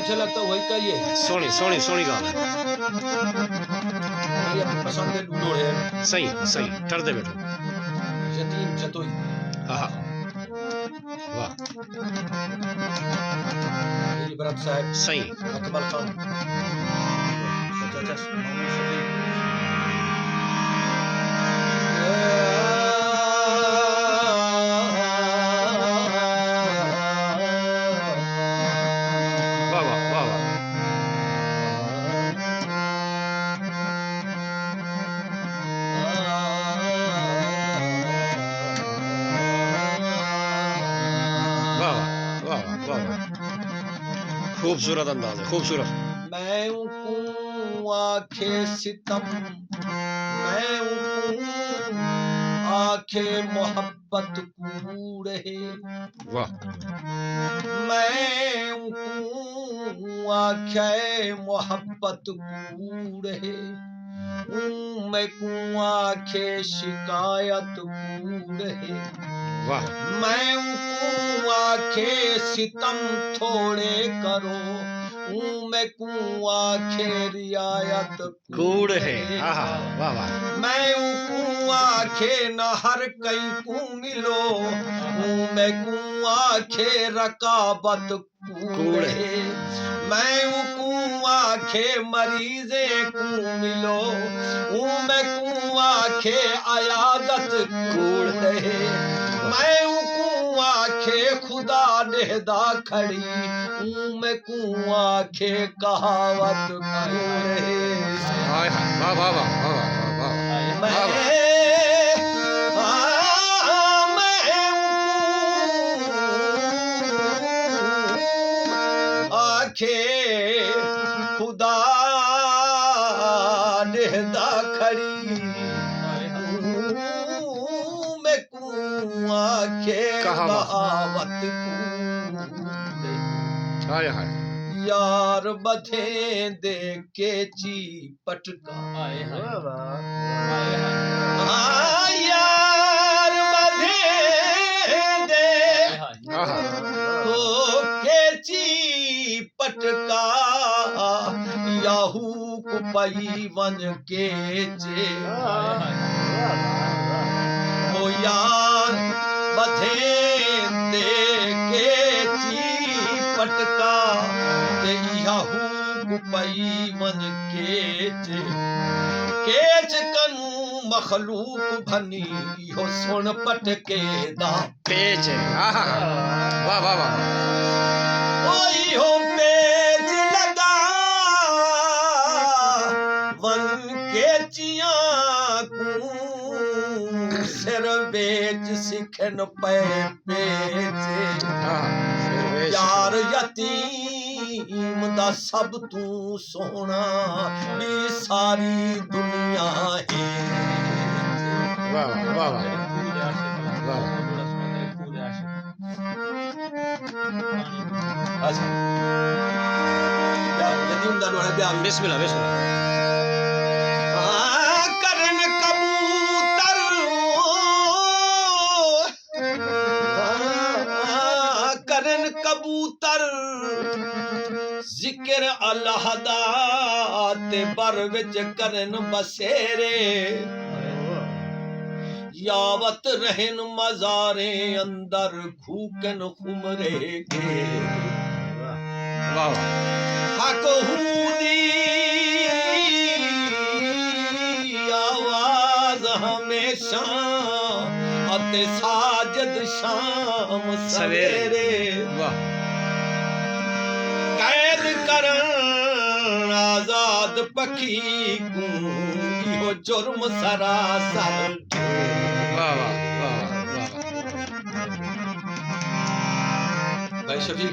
अच्छा लगता है वही करिए। सोनी सोनी सोनी गाल है। मेरी अपनी पसंद है डूडो है। सही सही टर दे बैठो। यतीम जतोई। हाँ वाह मेरी भरत साहब। सही अकबर खान। चाचा मामू शफीक। वाह वाह वाह वाह वाह वाह वाह वाह वाह खूबसूरत अंदाज है खूबसूरत। मैं ऊँ आखे सितम, मैं ऊँ आखे मोहब्बत कूड़े, वाह मैं ऊँ आखे मोहब्बत कूड़े, मैं कूँ आखे शिकायत कूड़े, वाह मैं ऊँ आखे सितम थोड़े करो, मैं कूँ आखे रियायत कूड़ है। आहा वाह वाह मैं कूँ आखे न हर कई कूँ मिलो, मैं कूँ आखे रकाबत कूड़ है, मैं कूँ आखे मरीजे कूँ मिलो, मैं कूँ आखे अयादत कूड़ है, मैं कूँ आखे खुदा नेहदा खड़ी, मैं कूँ आखे कहावत कूड़ है। हाय हाय वाह वाह वाह वाह वाह वाह वाह वाह आखे खुदा नेहदा खड़ी, मैं कूँ आखे कहावत कूड़े, हाय हाय यार बधे दे के ची पटका, यार बधे दे आहा तो केची पटका, याहू कुपई वन केचे, ओ यार बधे दे केची पटका, याहू कुपई वन केचे, केच कनू मखलूक भनी हो सुन पटके दा पेज है। आहा वाह वाह वाह ओई हो पेज लगा वन केचियां कू सिर बेच सिखन पे पेच, यार यतीम दा सब तू सोना भी सारी दुनिया है। वाह वाह वाह वाह अच्छा यतीम दा लोड़ा ब्याह बिस्मिल्लाह बिस्मिल्लाह करन कबूतर, करन कबूतर जिक्र अल्लाह दा ते बर विच करन बसेरे, यावत रहन मजारे अंदर खूकन खुमरे के, वाह हक हूदी आवाज हमेशा अते साजद शाम सवेरे, वाह कैद करन आजाद पखी को इहो जुर्म सरासर, वाह वाह वाह वाह भाई शफीक